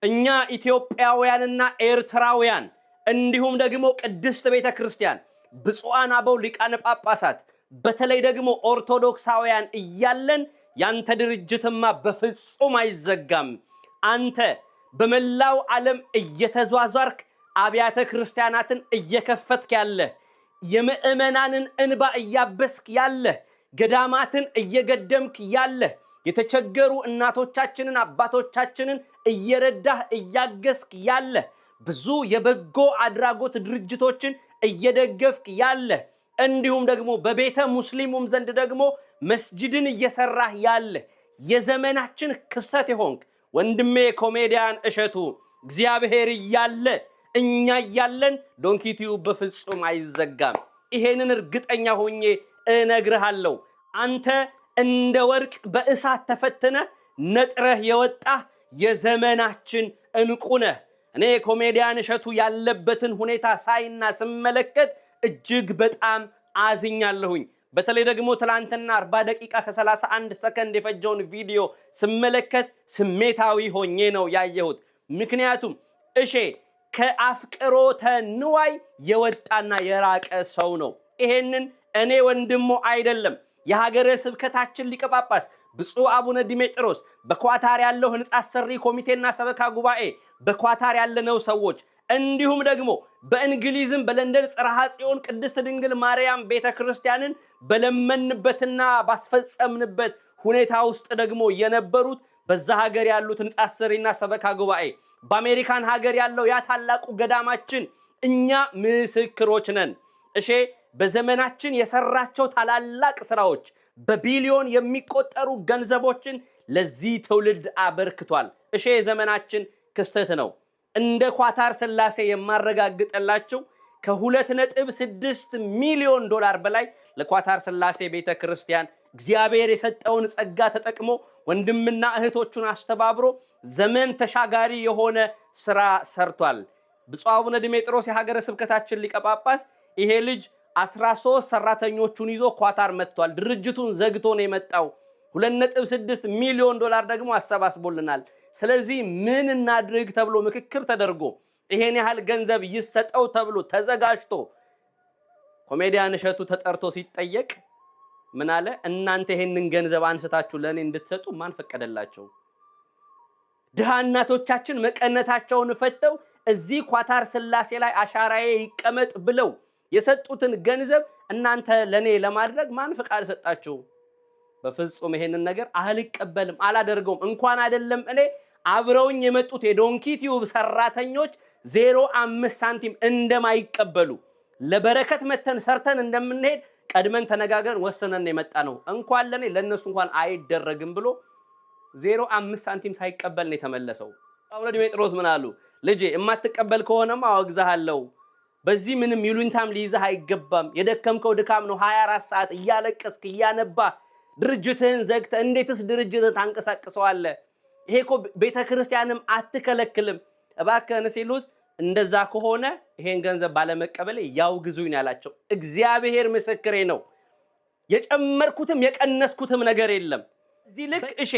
እኛ ኢትዮጵያውያንና ኤርትራውያን እንዲሁም ደግሞ ቅድስት ቤተክርስቲያን ብፁዓን አበው ሊቃነ ጳጳሳት በተለይ ደግሞ ኦርቶዶክሳውያን እያለን ያንተ ድርጅትማ በፍጹም አይዘጋም። አንተ በመላው ዓለም እየተዟዟርክ አብያተ ክርስቲያናትን እየከፈትክ ያለ የምእመናንን እንባ እያበስክ ያለ ገዳማትን እየገደምክ ያለ የተቸገሩ እናቶቻችንን አባቶቻችንን እየረዳህ እያገስክ ያለ ብዙ የበጎ አድራጎት ድርጅቶችን እየደገፍክ ያለ እንዲሁም ደግሞ በቤተ ሙስሊሙም ዘንድ ደግሞ መስጂድን እየሰራህ ያለ የዘመናችን ክስተት ይሆንክ ወንድሜ ኮሜዲያን እሸቱ እግዚአብሔር እያለ እኛ እያለን ዶንኪቲው በፍጹም አይዘጋም። ይሄንን እርግጠኛ ሆኜ እነግርሃለሁ። አንተ እንደ ወርቅ በእሳት ተፈተነ ነጥረህ የወጣ የዘመናችን እንቁ ነህ። እኔ ኮሜዲያን እሸቱ ያለበትን ሁኔታ ሳይና ስመለከት እጅግ በጣም አዝኛለሁኝ። በተለይ ደግሞ ትላንትና 40 ደቂቃ ከ31 ሰከንድ የፈጀውን ቪዲዮ ስመለከት ስሜታዊ ሆኜ ነው ያየሁት። ምክንያቱም እሺ ከአፍቅሮተ ንዋይ የወጣና የራቀ ሰው ነው። ይሄንን እኔ ወንድሞ አይደለም የሀገረ ስብከታችን ሊቀ ጳጳስ ብፁዕ አቡነ ዲሜጥሮስ በኳታር ያለው ህንጻ አሰሪ ኮሚቴና ሰበካ ጉባኤ በኳታር ያለነው ሰዎች እንዲሁም ደግሞ በእንግሊዝም በለንደን ጽርሐ ጽዮን ቅድስት ድንግል ማርያም ቤተክርስቲያንን በለመንበትና ባስፈጸምንበት ሁኔታ ውስጥ ደግሞ የነበሩት በዛ ሀገር ያሉት ህንጻ አሰሪና ሰበካ ጉባኤ በአሜሪካን ሀገር ያለው ያ ታላቁ ገዳማችን እኛ ምስክሮች ነን። እሺ በዘመናችን የሰራቸው ታላላቅ ስራዎች በቢሊዮን የሚቆጠሩ ገንዘቦችን ለዚህ ትውልድ አበርክቷል። እሺ የዘመናችን ክስተት ነው። እንደ ኳታር ስላሴ የማረጋግጥላችሁ ከ2.6 ሚሊዮን ዶላር በላይ ለኳታር ስላሴ ቤተክርስቲያን እግዚአብሔር የሰጠውን ጸጋ ተጠቅሞ ወንድምና እህቶቹን አስተባብሮ ዘመን ተሻጋሪ የሆነ ስራ ሰርቷል። ብፁዕ አቡነ ዲሜጥሮስ የሀገረ ስብከታችን ሊቀ ጳጳስ ይሄ ልጅ 13 ሰራተኞቹን ይዞ ኳታር መጥቷል። ድርጅቱን ዘግቶ ነው የመጣው። 2.6 ሚሊዮን ዶላር ደግሞ አሰባስቦልናል። ስለዚህ ምን እናድርግ ተብሎ ምክክር ተደርጎ ይሄን ያህል ገንዘብ ይሰጠው ተብሎ ተዘጋጅቶ ኮሜዲያን እሸቱ ተጠርቶ ሲጠየቅ ምን አለ? እናንተ ይሄንን ገንዘብ አንስታችሁ ለኔ እንድትሰጡ ማን ፈቀደላችሁ? ድሃ እናቶቻችን መቀነታቸውን ፈተው እዚህ ኳታር ስላሴ ላይ አሻራዬ ይቀመጥ ብለው የሰጡትን ገንዘብ እናንተ ለኔ ለማድረግ ማን ፈቃድ ሰጣችሁ? በፍጹም ይሄንን ነገር አልቀበልም አላደርገውም። እንኳን አይደለም እኔ አብረውኝ የመጡት የዶንኪቲዩብ ሰራተኞች 0.5 ሳንቲም እንደማይቀበሉ ለበረከት መተን ሰርተን እንደምንሄድ ቀድመን ተነጋግረን ወሰነን የመጣ ነው። እንኳን ለኔ ለነሱ እንኳን አይደረግም ብሎ 0.5 ሳንቲም ሳይቀበል ነው የተመለሰው። አቡነ ዲሜጥሮስ ምን አሉ? ልጄ የማትቀበል ከሆነማ አወግዛለሁ። በዚህ ምንም ይሉንታም ሊይዝህ አይገባም። የደከምከው ድካም ነው። 24 ሰዓት እያለቀስክ እያነባ ድርጅትህን ዘግተ እንዴትስ ድርጅትህን ታንቀሳቅሰዋለህ? ይሄ እኮ ቤተክርስቲያንም አትከለክልም። እባክህን ሲሉት እንደዛ ከሆነ ይሄን ገንዘብ ባለመቀበል ያውግዙኝ ያላቸው እግዚአብሔር ምስክሬ ነው። የጨመርኩትም የቀነስኩትም ነገር የለም። እዚህ ልክ እሺ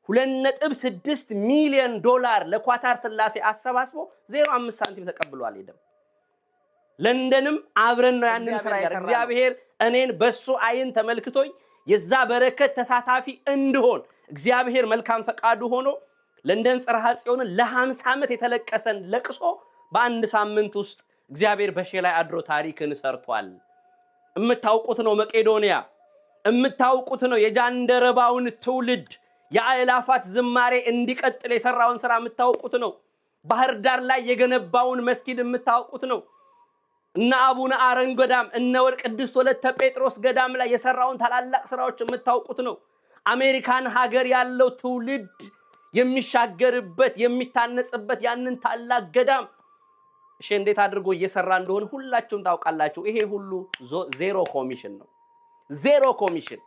2.6 ሚሊዮን ዶላር ለኳታር ስላሴ አሰባስቦ 0.5 ሳንቲም ተቀብሏል። ሄደም ለንደንም አብረን ነው ያንን ስራ ያሰራው። እግዚአብሔር እኔን በሱ አይን ተመልክቶኝ የዛ በረከት ተሳታፊ እንድሆን እግዚአብሔር መልካም ፈቃዱ ሆኖ ለንደን ጽርሐ ጽዮን ለ50 ዓመት የተለቀሰን ለቅሶ በአንድ ሳምንት ውስጥ እግዚአብሔር በሼ ላይ አድሮ ታሪክን ሰርቷል። እምታውቁት ነው መቄዶንያ፣ እምታውቁት ነው የጃንደረባውን ትውልድ የአእላፋት ዝማሬ እንዲቀጥል የሰራውን ስራ እምታውቁት ነው። ባህር ዳር ላይ የገነባውን መስጊድ እምታውቁት ነው። እነ አቡነ አረን ገዳም እነ ወልደ ቅድስት ወለተ ጴጥሮስ ገዳም ላይ የሰራውን ታላላቅ ስራዎች እምታውቁት ነው። አሜሪካን ሀገር ያለው ትውልድ የሚሻገርበት የሚታነጽበት ያንን ታላቅ ገዳም እሺ እንዴት አድርጎ እየሰራ እንደሆነ ሁላችሁም ታውቃላችሁ። ይሄ ሁሉ ዜሮ ኮሚሽን ነው። ዜሮ ኮሚሽን።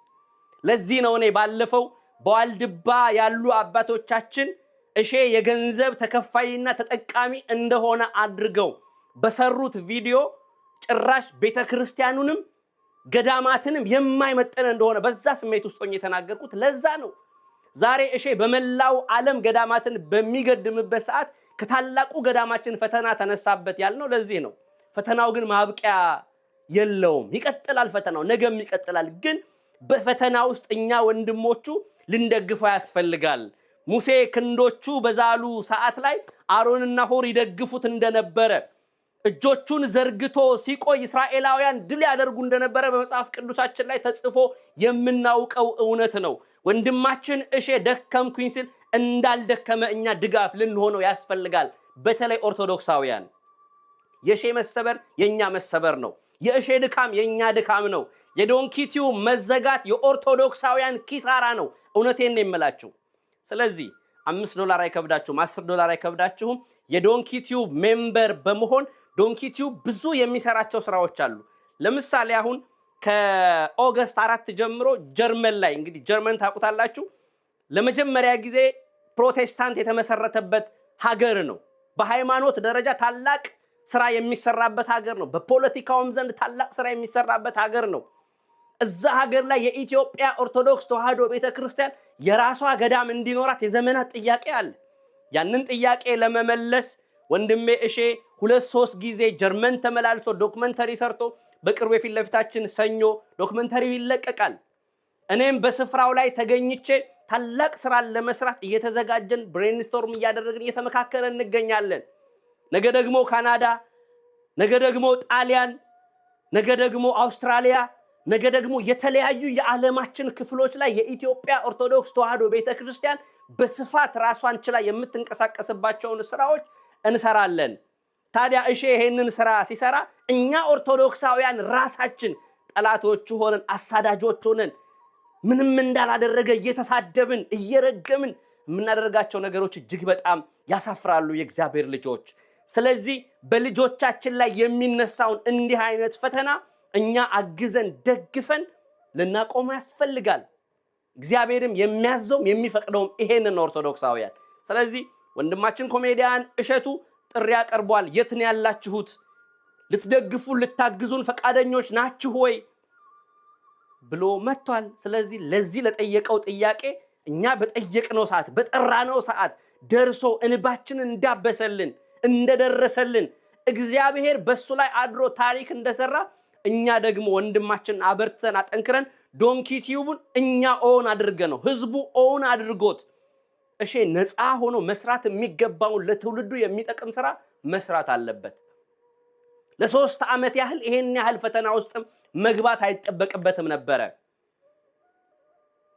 ለዚህ ነው እኔ ባለፈው በዋልድባ ያሉ አባቶቻችን እሺ የገንዘብ ተከፋይና ተጠቃሚ እንደሆነ አድርገው በሰሩት ቪዲዮ ጭራሽ ቤተክርስቲያኑንም ገዳማትንም የማይመጠን እንደሆነ በዛ ስሜት ውስጥ ሆኜ የተናገርኩት ለዛ ነው። ዛሬ እሺ በመላው ዓለም ገዳማትን በሚገድምበት ሰዓት ከታላቁ ገዳማችን ፈተና ተነሳበት ያልነው ለዚህ ነው። ፈተናው ግን ማብቂያ የለውም። ይቀጥላል ፈተናው፣ ነገም ይቀጥላል። ግን በፈተና ውስጥ እኛ ወንድሞቹ ልንደግፈው ያስፈልጋል። ሙሴ ክንዶቹ በዛሉ ሰዓት ላይ አሮንና ሆር ይደግፉት እንደነበረ እጆቹን ዘርግቶ ሲቆይ እስራኤላውያን ድል ያደርጉ እንደነበረ በመጽሐፍ ቅዱሳችን ላይ ተጽፎ የምናውቀው እውነት ነው። ወንድማችን እሺ ደከምኩኝ ሲል እንዳልደከመ እኛ ድጋፍ ልንሆነው ያስፈልጋል። በተለይ ኦርቶዶክሳውያን የሺ መሰበር የኛ መሰበር ነው። የእሺ ድካም የኛ ድካም ነው። የዶንኪቲው መዘጋት የኦርቶዶክሳውያን ኪሳራ ነው። እውነቴን ነው የምላችሁ። ስለዚህ $5 አይከብዳችሁም፣ $10 አይከብዳችሁም። የዶንኪቲው ሜምበር በመሆን ዶንኪቲው ብዙ የሚሰራቸው ስራዎች አሉ። ለምሳሌ አሁን ከኦገስት 4 ጀምሮ ጀርመን ላይ እንግዲህ ጀርመን ታውቁታላችሁ ለመጀመሪያ ጊዜ ፕሮቴስታንት የተመሰረተበት ሀገር ነው። በሃይማኖት ደረጃ ታላቅ ስራ የሚሰራበት ሀገር ነው። በፖለቲካውም ዘንድ ታላቅ ስራ የሚሰራበት ሀገር ነው። እዛ ሀገር ላይ የኢትዮጵያ ኦርቶዶክስ ተዋሕዶ ቤተክርስቲያን የራሷ ገዳም እንዲኖራት የዘመናት ጥያቄ አለ። ያንን ጥያቄ ለመመለስ ወንድሜ እሺ 2-3 ጊዜ ጀርመን ተመላልሶ ዶክመንተሪ ሰርቶ በቅርቡ የፊት ለፊታችን ሰኞ ዶክመንተሪው ይለቀቃል። እኔም በስፍራው ላይ ተገኝቼ ታላቅ ስራ ለመስራት እየተዘጋጀን ብሬንስቶርም እያደረግን እየተመካከረን እንገኛለን። ነገ ደግሞ ካናዳ፣ ነገ ደግሞ ጣሊያን፣ ነገ ደግሞ አውስትራሊያ፣ ነገ ደግሞ የተለያዩ የዓለማችን ክፍሎች ላይ የኢትዮጵያ ኦርቶዶክስ ተዋሕዶ ቤተክርስቲያን በስፋት ራሷን ችላ የምትንቀሳቀስባቸውን ስራዎች እንሰራለን። ታዲያ እሺ ይሄንን ስራ ሲሰራ እኛ ኦርቶዶክሳውያን ራሳችን ጠላቶቹ ሆነን አሳዳጆች ሆነን ምንም እንዳላደረገ እየተሳደብን እየረገምን የምናደርጋቸው ነገሮች እጅግ በጣም ያሳፍራሉ የእግዚአብሔር ልጆች። ስለዚህ በልጆቻችን ላይ የሚነሳውን እንዲህ አይነት ፈተና እኛ አግዘን ደግፈን ልናቆም ያስፈልጋል። እግዚአብሔርም የሚያዘውም የሚፈቅደውም ይሄንን ኦርቶዶክሳውያን። ስለዚህ ወንድማችን ኮሜዲያን እሸቱ ጥሪ ያቀርቧል። የት ነው ያላችሁት? ልትደግፉ ልታግዙን ፈቃደኞች ናችሁ ወይ ብሎ መጥቷል። ስለዚህ ለዚህ ለጠየቀው ጥያቄ እኛ በጠየቅነው ሰዓት በጠራነው ሰዓት ደርሶ እንባችንን እንዳበሰልን እንደደረሰልን እግዚአብሔር በሱ ላይ አድሮ ታሪክ እንደሰራ እኛ ደግሞ ወንድማችንን አበርተን አጠንክረን ዶንኪቲዩብን እኛ ኦን አድርገነው ህዝቡ ኦን አድርጎት እሺ ነፃ ሆኖ መስራት የሚገባውን ለትውልዱ የሚጠቅም ስራ መስራት አለበት። ለ3 ዓመት ያህል ይሄን ያህል ፈተና ውስጥ መግባት አይጠበቅበትም ነበር።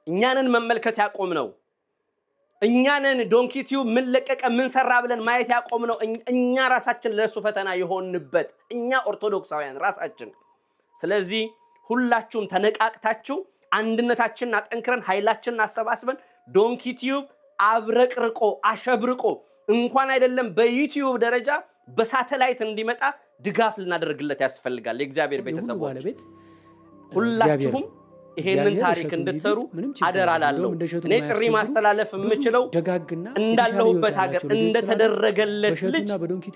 እኛንን መመልከት ያቆምነው እኛንን ዶንኪቲዩብ ምን ለቀቀ ምን ሰራ ብለን ማየት ያቆምነው እኛ ራሳችን ለሱ ፈተና ይሆንበት እኛ ኦርቶዶክሳውያን ራሳችን። ስለዚህ ሁላችሁም ተነቃቅታችሁ አንድነታችንን አጠንክረን ኃይላችንን አሰባስበን ዶንኪቲዩብ አብረቅርቆ አሸብርቆ እንኳን አይደለም በዩቲዩብ ደረጃ በሳተላይት እንዲመጣ ድጋፍ ልናደርግለት ያስፈልጋል። የእግዚአብሔር ቤተሰቦች ሁላችሁም ይሄንን ታሪክ እንድትሰሩ አደራላለሁ። እኔ ጥሪ ማስተላለፍ የምችለው እንዳለሁበት ሀገር እንደተደረገለት ልጅ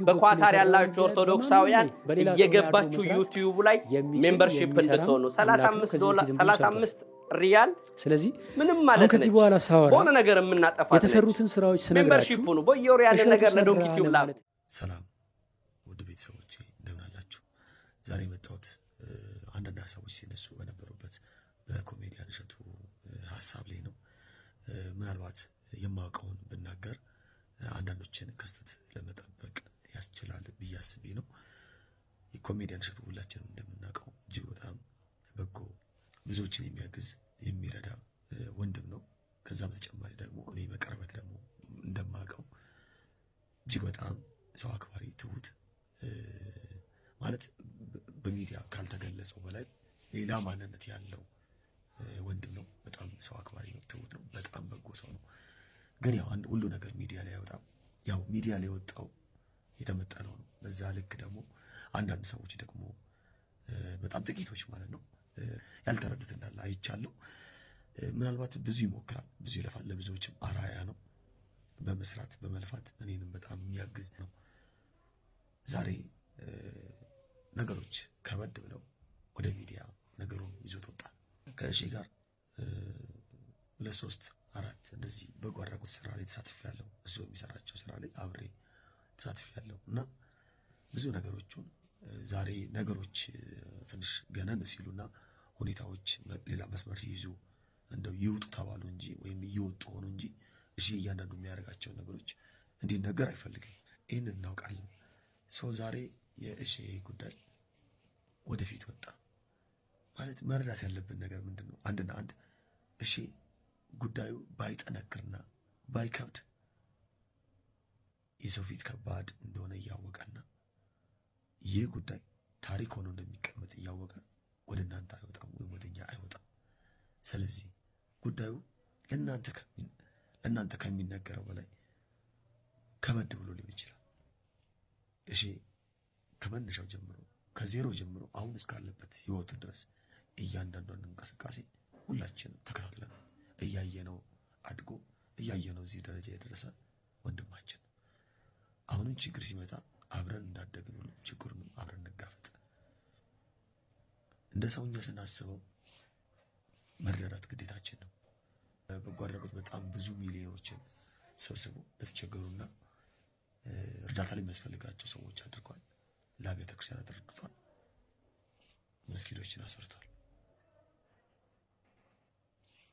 በኳታር ያላችሁ ኦርቶዶክሳውያን እየገባችሁ ዩቲዩብ ላይ ሜምበርሺፕ እንድትሆኑ $35 ሪያል ስለዚህ ምንም ማለት ከዚህ በኋላ ሳወራ ሆነ ነገር የምናጠፋ የተሰሩትን ስራዎች ስነግራችሁ ሜምበርሺፕ ነው በየወሩ ያለ ነገር ለዶንኪቲዩብ ላይ ሰላም ውድ ቤተሰቦቼ እንደምን አላችሁ? ዛሬ መጣሁት አንዳንድ ሀሳቦች ሲነሱ በነበሩበት በኮሜዲያን እሸቱ ሐሳብ ላይ ነው። ምናልባት የማውቀውን ብናገር አንዳንዶችን ከስተት ለመጠበቅ ያስችላል ብዬ አስቤ ነው። የኮሜዲያን እሸቱ ሁላችንም እንደምናውቀው እጅግ በጣም በጎ ብዙዎችን የሚያግዝ የሚረዳ ወንድም ነው። ከዛ በተጨማሪ ደግሞ እኔ በቅርበት ደግሞ እንደማውቀው እጅግ በጣም ሰው አክባሪ ትሁት ማለት በሚዲያ ካልተገለጸው በላይ ሌላ ማንነት ያለው ወንድም ነው። በጣም ሰው አክባሪ ነው፣ ትሁት ነው፣ በጣም በጎ ሰው ነው። ግን ያው አንድ ሁሉ ነገር ሚዲያ ላይ ያወጣው ያው ሚዲያ ላይ ወጣው የተመጠነው ነው። በዛ ልክ ደግሞ አንዳንድ ሰዎች ደግሞ በጣም ጥቂቶች ማለት ነው ያልተረዱት እንዳለ አይቻለሁ። ምናልባት ብዙ ይሞክራል፣ ብዙ ይለፋል፣ ለብዙዎችም አራያ ነው። በመስራት በመልፋት እኔንም በጣም የሚያግዝ ነው። ዛሬ ነገሮች ከበድ ብለው ወደ ሚዲያ ነገሩን ይዞት ወጣ። ከእሺ ጋር 2-3 4 እንደዚህ በጎ አድራጎት ስራ ላይ ተሳትፌያለሁ። እሱ የሚሰራቸው ስራ ላይ አብሬ ተሳትፌያለሁ እና ብዙ ነገሮችን ዛሬ ነገሮች ትንሽ ገነን ሲሉና ሁኔታዎች ሌላ መስመር ሲይዙ እንደው ይውጡ ተባሉ እንጂ ወይም እየወጡ ሆኑ እንጂ እሺ እያንዳንዱ የሚያደርጋቸው ነገሮች እንዲነገር አይፈልግም። ይህንን እናውቃለን። ሰው ዛሬ የእሺ ጉዳይ ወደፊት ወጣ ማለት መረዳት ያለብን ነገር ምንድን ነው? አንድና አንድ እሺ ጉዳዩ ባይጠነክርና ባይከብድ የሰው ፊት ከባድ እንደሆነ እያወቀና ይህ ጉዳይ ታሪክ ሆኖ እንደሚቀመጥ እያወቀ ወደ እናንተ አይወጣም ወይም ወደኛ አይወጣም። ስለዚህ ጉዳዩ ለእናንተ ከሚነገረው በላይ ከበድ ብሎ ሊሆን ይችላል። እሺ ከመነሻው ጀምሮ ከዜሮ ጀምሮ አሁን እስካለበት ህይወቱ ድረስ እያንዳንዷን እንቅስቃሴ ሁላችንም ተከታትለን እያየነው አድጎ እያየነው እዚህ ደረጃ የደረሰ ወንድማችን አሁንም ችግር ሲመጣ አብረን እንዳደግን ሁሉ ችግሩንም አብረን እንጋፈጥ። እንደ ሰውኛ ስናስበው መረዳዳት ግዴታችን ነው። በጎ አድራጎት በጣም ብዙ ሚሊዮኖችን ሰብስቦ ለተቸገሩና እርዳታ ላይ የሚያስፈልጋቸው ሰዎች አድርጓል። ለአብያተ ክርስቲያናት ረድቷል። መስጊዶችን አሰርቷል።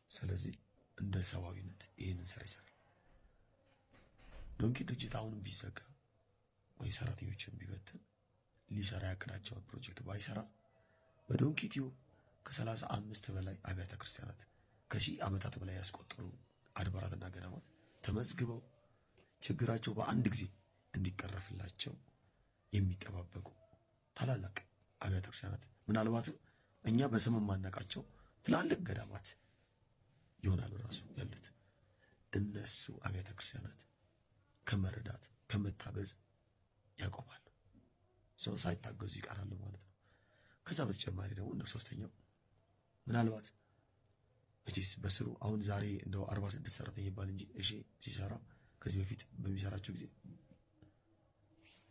ስለዚህ እንደ ሰዋዊነት ይህንን ስራ ይሰራል። ዶንኪ ድርጅት አሁንም ቢዘጋ ወይ ሰራተኞችን ቢበትን ሊሰራ ያቀዳቸውን ፕሮጀክት ባይሰራ በዶንኪ ቲዩብ ከ35 በላይ አብያተ ክርስቲያናት ከሺህ ዓመታት በላይ ያስቆጠሩ አድባራትና ገዳማት ተመዝግበው ችግራቸው በአንድ ጊዜ እንዲቀረፍላቸው የሚጠባበቁ ታላላቅ አብያተ ክርስቲያናት ምናልባትም እኛ በስም ማናቃቸው ትላልቅ ገዳማት ይሆናሉ ራሱ ያሉት እነሱ አብያተ ክርስቲያናት ከመረዳት ከመታገዝ ያቆማሉ። ሰው ሳይታገዙ ይቀራሉ ማለት ነው። ከዛ በተጨማሪ ደግሞ እንደ ሶስተኛው ምናልባት እጂስ በስሩ አሁን ዛሬ እንደው 46 ሰራተኛ ይባል እንጂ እሺ ሲሰራ ከዚህ በፊት በሚሰራቸው ጊዜ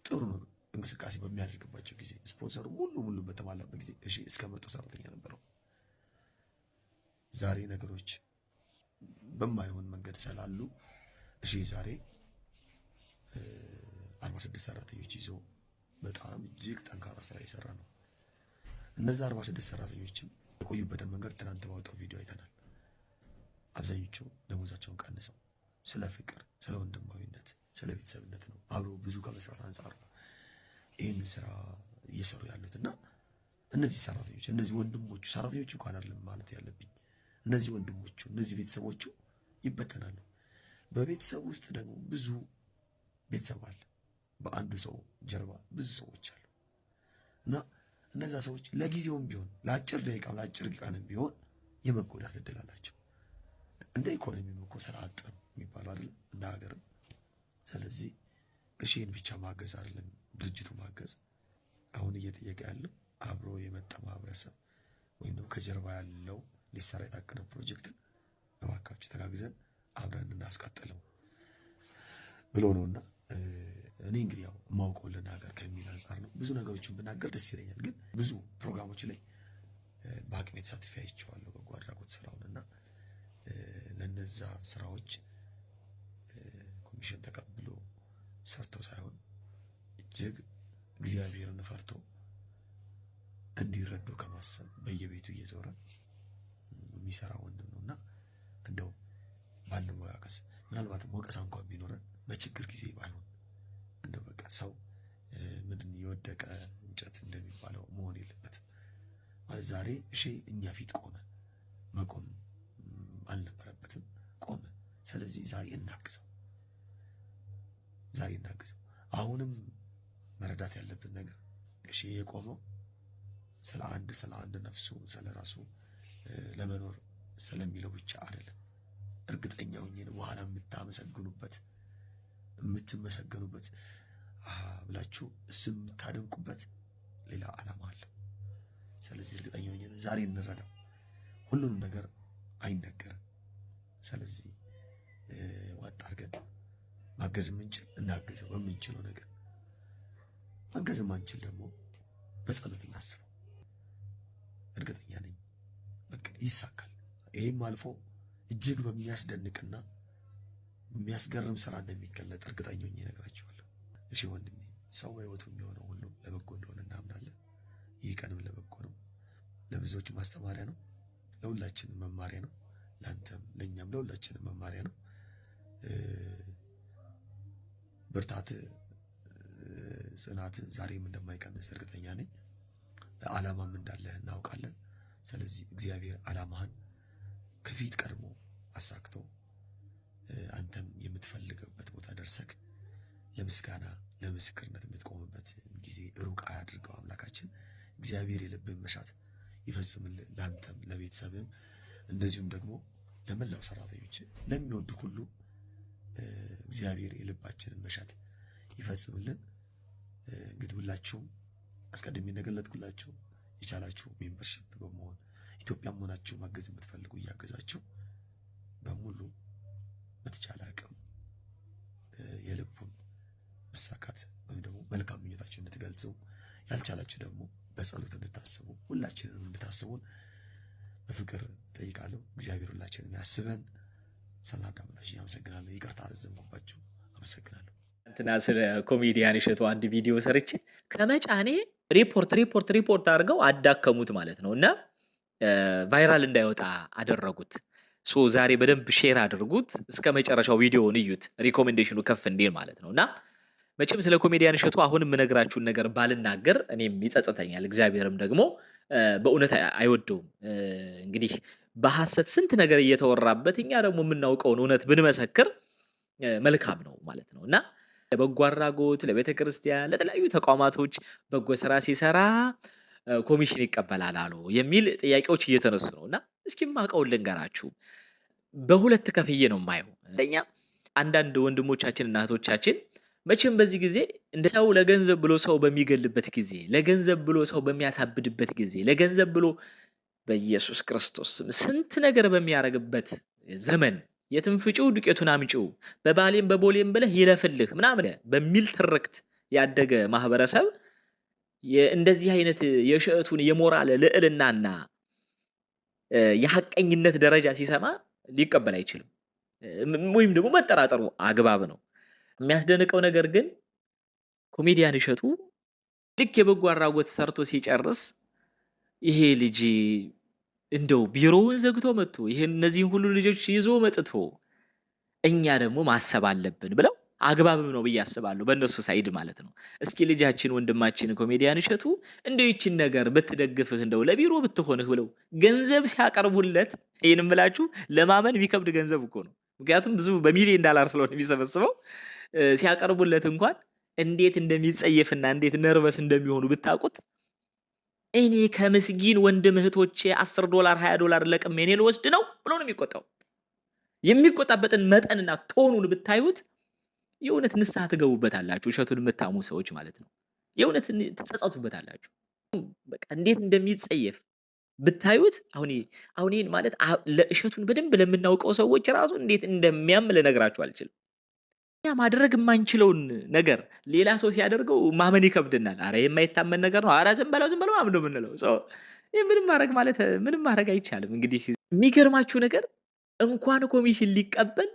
ጥሩ ነው እንቅስቃሴ በሚያደርግባቸው ጊዜ ስፖንሰሩ ሙሉ በተሟላበት ጊዜ እሺ እስከ 100 ሰራተኛ ነበረው። ዛሬ ነገሮች በማይሆን መንገድ ስላሉ እሺ ዛሬ 46 ሰራተኞች ይዞ በጣም እጅግ ጠንካራ ስራ እየሰራ ነው። እነዛ 46 ሰራተኞችም የቆዩበትን መንገድ ትናንት ባወጣው ቪዲዮ አይተናል። አብዛኞቹ ደሞዛቸውን ቀንሰው ስለ ፍቅር፣ ስለ ወንድማዊነት፣ ስለ ቤተሰብነት ነው አብሮ ብዙ ከመስራት አንጻር ነው ይህንን ስራ እየሰሩ ያሉትና እነዚህ ሰራተኞች እነዚህ ወንድሞቹ ሰራተኞቹ እንኳን አይደለም ማለት ያለብኝ እነዚህ ወንድሞቹ እነዚህ ቤተሰቦቹ ይበተናሉ። በቤተሰብ ውስጥ ደግሞ ብዙ ቤተሰብ አለ። በአንዱ ሰው ጀርባ ብዙ ሰዎች አሉ እና እነዛ ሰዎች ለጊዜውም ቢሆን ለአጭር ደቂቃም ለአጭር ቀንም ቢሆን የመጎዳት እድል አላቸው። እንደ ኢኮኖሚም እኮ ስራ አጥ ነው የሚባለው አይደል እንደ ሀገርም። ስለዚህ እሺን ብቻ ማገዝ አይደለም ድርጅቱ ማገዝ አሁን እየጠየቀ ያለው አብሮ የመጣ ማህበረሰብ ወይም ነው ከጀርባ ያለው ሊሰራ የታቀደው ፕሮጀክትን እባካችሁ ተጋግዘን አብረን እናስቀጥለው ብሎ ነውና እኔ እንግዲህ ያው ማውቀው ለናገር ከሚል አንፃር ነው። ብዙ ነገሮችን ብናገር ደስ ይለኛል፣ ግን ብዙ ፕሮግራሞች ላይ በአቅሜ ተሳትፌ አይቼዋለሁ በጎ አድራጎት ስራውንና ለነዛ ስራዎች ኮሚሽን ተቀብሎ ሰርቶ ሳይሆን እጅግ እግዚአብሔርን ፈርቶ እንዲረዱ ከማሰብ በየቤቱ እየዞረ የሚሰራ ወንድም ነውና እንደው ባለው ወቃቀስ ምናልባትም ወቀሳ እንኳን ቢኖረን በችግር ጊዜ ባይሆን እንደው በቃ ሰው ምንድን የወደቀ እንጨት እንደሚባለው መሆን የለበትም ማለት ዛሬ እሺ እኛ ፊት ቆመ መቆም አልነበረበትም ቆመ። ስለዚህ ዛሬ እናግዘው። አሁንም መረዳት ያለብን ነገር እሺ የቆመው ስለ አንድ ነፍሱ ስለ ራሱ ለመኖር ስለሚለው ብቻ አይደለም። እርግጠኛው ነኝ በኋላ የምትመሰገኑበት ብላችሁ እሱን የምታደንቁበት ሌላ ዓላማ አለ። ስለዚህ እርግጠኛው ነኝ ዛሬ እንረዳው። ሁሉንም ነገር አይነገርም። ስለዚህ ወጣ አድርገን ማገዝ የምንችል እናገዘው በምንችለው ነገር፣ ማገዝ የማንችል ደግሞ በጸሎት እናስበው። እርግጠኛ ነኝ በቃ ይሳካል። ይሄም አልፎ እጅግ በሚያስደንቅና በሚያስገርም ስራ እንደሚገለጥ እርግጠኛ ሆኜ እነግራችኋለሁ። እሺ ወንድሜ፣ ሰው በሕይወቱ የሚሆነው ሁሉ ለበጎ እንደሆነ እናምናለን። ይህ ቀንም ለበጎ ነው፣ ለብዙዎች ማስተማሪያ ነው፣ ለሁላችንም መማሪያ ነው። ለአንተም ለእኛም ለሁላችንም መማሪያ ነው። ብርታት ጽናት ዛሬም እንደማይቀንስ እርግጠኛ ነኝ። ዓላማም እንዳለህ እናውቃለን። ስለዚህ እግዚአብሔር ዓላማህን ከፊት ቀድሞ አሳክቶ አንተም የምትፈልገበት ቦታ ደርሰክ ለምስጋና ለምስክርነት የምትቆምበት ጊዜ ሩቅ አያድርገው። አምላካችን እግዚአብሔር የልብህን መሻት ይፈጽምልህ፣ ለአንተም ለቤተሰብህም እንደዚሁም ደግሞ ለመላው ሰራተኞች ለሚወዱ ሁሉ እግዚአብሔር የልባችንን መሻት ይፈጽምልን። እንግዲህ ሁላችሁም አስቀድሜ እንደገለጥኩላችሁ የቻላችሁ ሜምበርሺፕ በመሆን ኢትዮጵያም ሆናችሁ ማገዝ የምትፈልጉ እያገዛችሁ በሙሉ በተቻለ አቅም የልቡን መሳካት ወይም ደግሞ መልካም ምኞታችሁ እንድትገልጹ፣ ያልቻላችሁ ደግሞ በጸሎት እንድታስቡ ሁላችንንም እንድታስቡን በፍቅር ጠይቃለሁ። እግዚአብሔር ሁላችንን ያስበን። ስላዳመጣችሁ አመሰግናለሁ። ይቅርታ አዘንኩባችሁ። አመሰግናለሁ። እንትና ስለ ኮሜዲያን እሸቱ አንድ ቪዲዮ ሰርቼ ከመጫኔ ሪፖርት አድርገው አዳከሙት ማለት ነው እና ቫይራል እንዳይወጣ አደረጉት። ሶ ዛሬ በደንብ ሼር አድርጉት፣ እስከ መጨረሻው ቪዲዮውን እዩት፣ ሪኮሜንዴሽኑ ከፍ እንዲል ማለት ነው እና መቼም ስለ ኮሜዲያን እሸቱ አሁን የምነግራችሁን ነገር ባልናገር እኔም ይጸጽተኛል፣ እግዚአብሔርም ደግሞ በእውነት አይወደውም። እንግዲህ በሐሰት ስንት ነገር እየተወራበት እኛ ደግሞ የምናውቀውን እውነት ብንመሰክር መልካም ነው ማለት ነው እና ለበጎ አድራጎት ለቤተ ክርስቲያን ለተለያዩ ተቋማቶች በጎ ስራ ሲሰራ ኮሚሽን ይቀበላል አሉ የሚል ጥያቄዎች እየተነሱ ነው እና እስኪ ማቀውን ልንገራችሁ። በሁለት ከፍዬ ነው የማየው። አንደኛ አንዳንድ ወንድሞቻችን እና እህቶቻችን መቼም በዚህ ጊዜ እንደ ሰው ለገንዘብ ብሎ ሰው በሚገልበት ጊዜ፣ ለገንዘብ ብሎ ሰው በሚያሳብድበት ጊዜ፣ ለገንዘብ ብሎ በኢየሱስ ክርስቶስ ስንት ነገር በሚያረግበት ዘመን የትም ፍጪው ዱቄቱን አምጪው በባሌም በቦሌም ብለህ ይለፍልህ ምናምን በሚል ትርክት ያደገ ማህበረሰብ እንደዚህ አይነት የእሸቱን የሞራል ልዕልናና የሐቀኝነት ደረጃ ሲሰማ ሊቀበል አይችልም፣ ወይም ደግሞ መጠራጠሩ አግባብ ነው። የሚያስደንቀው ነገር ግን ኮሜዲያን እሸቱ ልክ የበጎ አድራጎት ሰርቶ ሲጨርስ ይሄ ልጅ እንደው ቢሮውን ዘግቶ መጥቶ እነዚህን ሁሉ ልጆች ይዞ መጥቶ እኛ ደግሞ ማሰብ አለብን ብለው አግባብም ነው ብዬ አስባለሁ፣ በእነሱ ሳይድ ማለት ነው። እስኪ ልጃችን ወንድማችን ኮሜዲያን እሸቱ እንደው ይችን ነገር ብትደግፍህ እንደው ለቢሮ ብትሆንህ ብለው ገንዘብ ሲያቀርቡለት፣ ይህን እምላችሁ ለማመን የሚከብድ ገንዘብ እኮ ነው። ምክንያቱም ብዙ በሚሊዮን ዳላር ስለሆነ የሚሰበስበው ሲያቀርቡለት እንኳን እንዴት እንደሚጸየፍና እንዴት ነርቨስ እንደሚሆኑ ብታውቁት። እኔ ከምስጊን ወንድም እህቶቼ $10 $20 ለቅሜ እኔ ልወስድ ነው ብሎ ነው የሚቆጣው። የሚቆጣበትን መጠንና ቶኑን ብታዩት የእውነት ንስሐ ትገቡበታላችሁ። እሸቱን የምታሙ ሰዎች ማለት ነው። የእውነት ትጸጸቱበታላችሁ። በቃ እንዴት እንደሚጸየፍ ብታዩት። አሁን ይሄን ማለት ለእሸቱን በደንብ ለምናውቀው ሰዎች ራሱ እንዴት እንደሚያም ልነግራችሁ አልችልም። እኛ ማድረግ የማንችለውን ነገር ሌላ ሰው ሲያደርገው ማመን ይከብድናል። አረ የማይታመን ነገር ነው፣ አረ ዝም በለው ምናምን ነው የምንለው። ምንም ማድረግ አይቻልም። እንግዲህ የሚገርማችሁ ነገር እንኳን ኮሚሽን ሊቀበል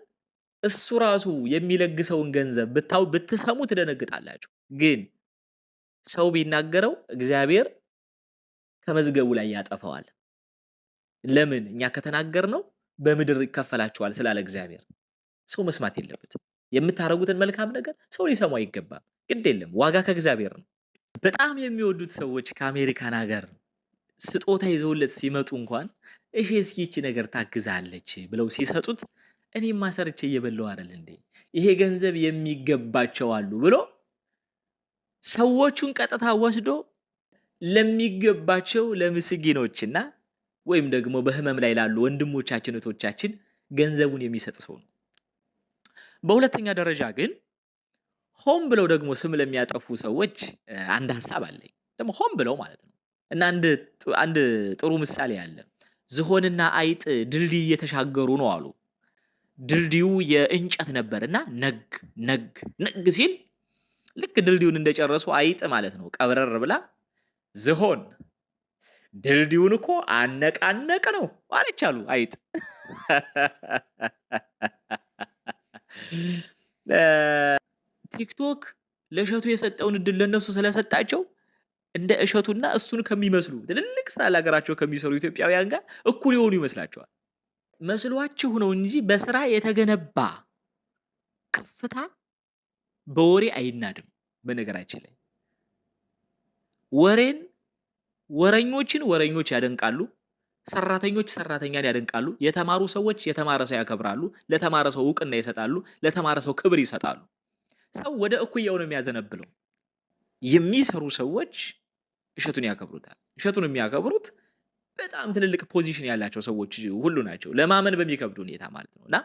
እሱ ራሱ የሚለግሰውን ገንዘብ ብትሰሙ ትደነግጣላችሁ። ግን ሰው ቢናገረው እግዚአብሔር ከመዝገቡ ላይ ያጠፋዋል። ለምን? እኛ ከተናገርነው በምድር ይከፈላችኋል ስላለ እግዚአብሔር። ሰው መስማት የለበትም። የምታረጉትን መልካም ነገር ሰው ሊሰማ አይገባም። ግድ የለም፣ ዋጋ ከእግዚአብሔር ነው። በጣም የሚወዱት ሰዎች ከአሜሪካን ሀገር ስጦታ ይዘውለት ሲመጡ እንኳን እሺ እስኪ ይቺ ነገር ታግዛለች ብለው ሲሰጡት እኔማ ሰርቼ እየበላሁ አይደል እንዴ ይሄ ገንዘብ የሚገባቸው አሉ ብሎ ሰዎቹን ቀጥታ ወስዶ ለሚገባቸው ለምስኪኖችና ወይም ደግሞ በህመም ላይ ላሉ ወንድሞቻችን እህቶቻችን ገንዘቡን የሚሰጥ ሰው ነው። በሁለተኛ ደረጃ ግን ሆም ብለው ደግሞ ስም ለሚያጠፉ ሰዎች አንድ ሐሳብ አለኝ። ደግሞ ሆም ብለው ማለት ነው። እና አንድ ጥሩ ምሳሌ አለ። ዝሆንና አይጥ ድልድይ እየተሻገሩ ነው አሉ። ድልድዩ የእንጨት ነበርና ነግ ሲል ልክ ድልድዩን እንደጨረሱ አይጥ ማለት ነው ቀብረር ብላ ዝሆን ድልድዩን እኮ አነቃነቅ ነው አለች አሉ አይጥ። ቲክቶክ ለእሸቱ የሰጠውን እድል ለነሱ ስለሰጣቸው እንደ እሸቱና እሱን ከሚመስሉ ትልልቅ ስራ ለሀገራቸው ከሚሰሩ ኢትዮጵያውያን ጋር እኩል የሆኑ ይመስላቸዋል። መስሏችሁ ነው እንጂ በስራ የተገነባ ከፍታ በወሬ አይናድም። በነገራችን ላይ ወረኞችን ወረኞች ያደንቃሉ፣ ሰራተኞች ሰራተኛን ያደንቃሉ፣ የተማሩ ሰዎች የተማረ ሰው ያከብራሉ፣ ለተማረ ሰው እውቅና ይሰጣሉ፣ ለተማረ ሰው ክብር ይሰጣሉ። ሰው ወደ እኩያው ነው የሚያዘነብለው። የሚሰሩ ሰዎች እሸቱን ያከብሩታል። እሸቱን የሚያከብሩት በጣም ትልልቅ ፖዚሽን ያላቸው ሰዎች ሁሉ ናቸው፣ ለማመን በሚከብድ ሁኔታ ማለት ነውና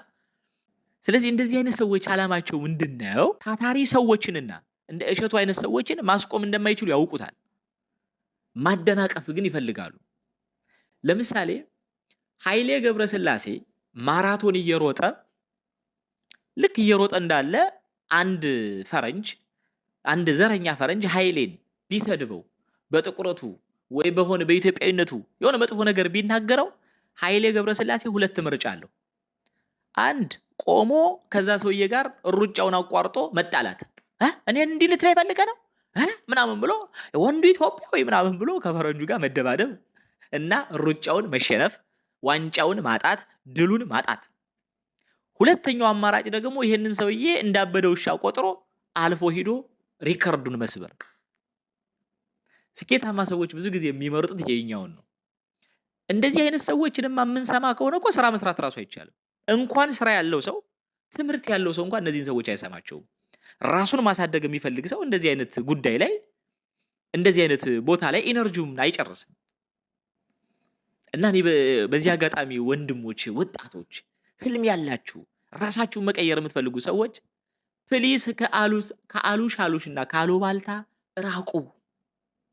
ስለዚህ እንደዚህ አይነት ሰዎች አላማቸው ምንድነው? ታታሪ ሰዎችንና እንደ እሸቱ አይነት ሰዎችን ማስቆም እንደማይችሉ ያውቁታል። ማደናቀፍ ግን ይፈልጋሉ። ለምሳሌ ኃይሌ ገብረስላሴ ማራቶን እየሮጠ ልክ እየሮጠ እንዳለ አንድ ዘረኛ ፈረንጅ ኃይሌን ቢሰድበው በጥቁረቱ ወይ በሆነ በኢትዮጵያዊነቱ የሆነ መጥፎ ነገር ቢናገረው ኃይሌ ገብረስላሴ ሁለት ምርጫ አለው። አንድ ቆሞ ከዛ ሰውዬ ጋር ሩጫውን አቋርጦ መጣላት፣ እኔን እንዲህ ልትለኝ ፈልገህ ነው ምናምን ብሎ ወንዱ ኢትዮጵያዊ ምናምን ብሎ ከፈረንጁ ጋር መደባደብ እና ሩጫውን መሸነፍ፣ ዋንጫውን ማጣት፣ ድሉን ማጣት። ሁለተኛው አማራጭ ደግሞ ይሄንን ሰውዬ እንዳበደ ውሻ ቆጥሮ አልፎ ሄዶ ሪከርዱን መስበር። ስኬታማ ሰዎች ብዙ ጊዜ የሚመርጡት ይሄኛውን ነው። እንደዚህ አይነት ሰዎችንም የምንሰማ ከሆነ እኮ ስራ መስራት ራሱ አይቻልም። እንኳን ስራ ያለው ሰው ትምህርት ያለው ሰው እንኳን እነዚህን ሰዎች አይሰማቸውም። ራሱን ማሳደግ የሚፈልግ ሰው እንደዚህ አይነት ጉዳይ ላይ እንደዚህ አይነት ቦታ ላይ ኢነርጂውን አይጨርስም። እና እኔ በዚህ አጋጣሚ ወንድሞች፣ ወጣቶች፣ ህልም ያላችሁ ራሳችሁን መቀየር የምትፈልጉ ሰዎች ፕሊስ ከአሉሻሉሽና ካሉባልታ ራቁ።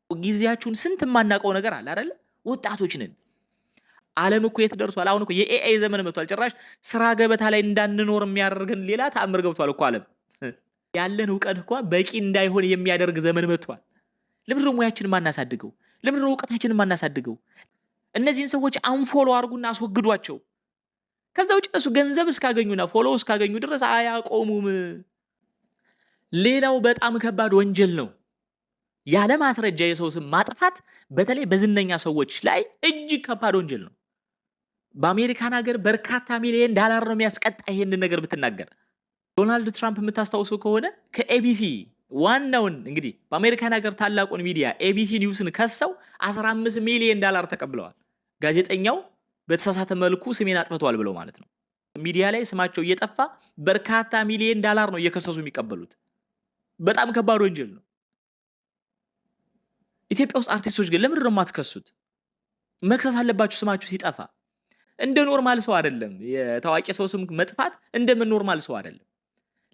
ጊዜያችሁን ስንት የማናውቀው ነገር አለ አይደል? ወጣቶች ነን። ዓለም እኮ የት ደርሷል? አሁን እኮ የኤአይ ዘመን መጥቷል። ጭራሽ ስራ ገበታ ላይ እንዳንኖር የሚያደርገን ሌላ ተአምር ገብቷል እኮ ዓለም። ያለን እውቀት እኮ በቂ እንዳይሆን የሚያደርግ ዘመን መጥቷል። ለምን ነው ሙያችንን ማናሳድገው? ለምን ነው እውቀታችንን ማናሳድገው? እነዚህን ሰዎች አንፎሎ አድርጉና አስወግዷቸው። ከዛ ውጭ እነሱ ገንዘብ እስካገኙና ፎሎ እስካገኙ ድረስ አያቆሙም። ሌላው በጣም ከባድ ወንጀል ነው ያለ ማስረጃ የሰው ስም ማጥፋት፣ በተለይ በዝነኛ ሰዎች ላይ እጅግ ከባድ ወንጀል ነው። በአሜሪካን ሀገር በርካታ ሚሊዮን ዶላር ነው የሚያስቀጣ ይሄንን ነገር ብትናገር። ዶናልድ ትራምፕ የምታስታውሱ ከሆነ ከኤቢሲ ዋናውን እንግዲህ በአሜሪካን ሀገር ታላቁን ሚዲያ ኤቢሲ ኒውስን ከሰው 15 ሚሊዮን ዶላር ተቀብለዋል። ጋዜጠኛው በተሳሳተ መልኩ ስሜን አጥፍቷል ብለው ማለት ነው። ሚዲያ ላይ ስማቸው እየጠፋ በርካታ ሚሊዮን ዶላር ነው እየከሰሱ የሚቀበሉት። በጣም ከባድ ወንጀል ነው። ኢትዮጵያ ውስጥ አርቲስቶች ግን ለምን ነው የማትከሱት? መክሰስ አለባችሁ ስማችሁ ሲጠፋ። እንደ ኖርማል ሰው አይደለም። የታዋቂ ሰው ስም መጥፋት እንደምን ኖርማል ሰው አይደለም።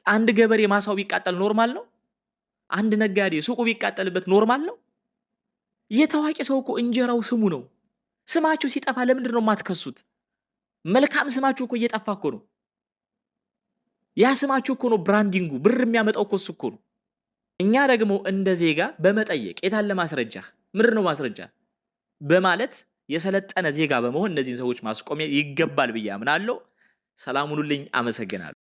አንድ ገበሬ ማሳው ቢቃጠል ኖርማል ነው? አንድ ነጋዴ ሱቁ ቢቃጠልበት ኖርማል ነው? የታዋቂ ሰው እኮ እንጀራው ስሙ ነው። ስማችሁ ሲጠፋ ለምንድን ነው የማትከሱት? መልካም ስማችሁ እኮ እየጠፋ እኮ ነው። ያ ስማችሁ እኮ ነው ብራንዲንጉ፣ ብር የሚያመጣው እኮ እሱ እኮ ነው። እኛ ደግሞ እንደ ዜጋ በመጠየቅ የታለ ማስረጃ፣ ምንድን ነው ማስረጃ በማለት የሰለጠነ ዜጋ በመሆን እነዚህን ሰዎች ማስቆም ይገባል ብዬ አምናለሁ። ሰላም ሁኑልኝ። አመሰግናለሁ።